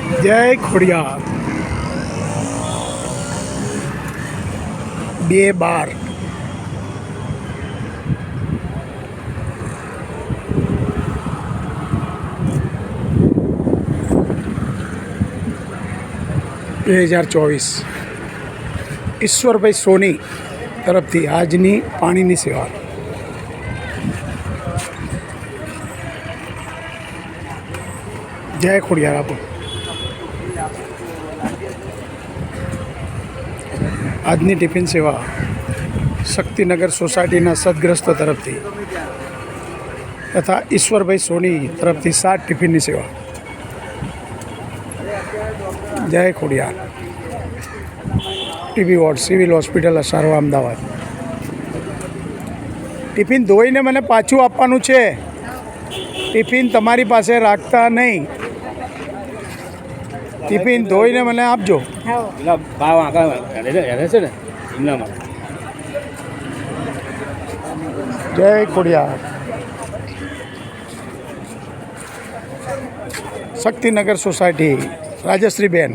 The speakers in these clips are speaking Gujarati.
જય ખોડિયાર 2/12 2024 ઈશ્વરભાઈ સોની તરફથી આજની પાણીની સેવા. જય ખોડિયાર આપો. આજની ટિફિન સેવા શક્તિનગર સોસાયટીના સદગ્રસ્તો તરફથી તથા ઈશ્વરભાઈ સોની તરફથી 7 ટિફિનની સેવા. જય Khodiyar. TB ward civil hospital Asarwa Ahmedabad. Tiffin ધોઈને મને પાછું આપવાનું છે. ટિફિન તમારી પાસે રાખતા નહીં. ટિફિન ધોઈને મને આપજો. જય ખોડિયાર. શક્તિનગર સોસાયટી રાજશ્રીબેન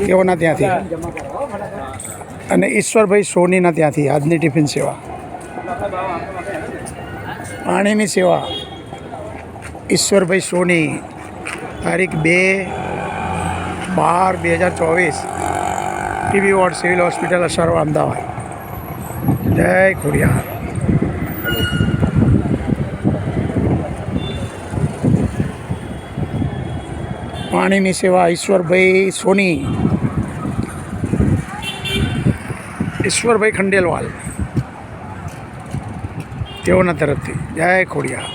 તેઓના ત્યાંથી અને ઈશ્વરભાઈ સોનીના ત્યાંથી આજની ટિફિન સેવા. પાણીની સેવા ઈશ્વરભાઈ સોની તારીખ 2/12/2024 TB ward civil hospital Asarwa Ahmedabad. જય ખોડિયાર. પાણીની સેવા ઈશ્વરભાઈ સોની, ઈશ્વરભાઈ ખંડેલવાલ તેઓના તરફથી. જય ખોડિયાર.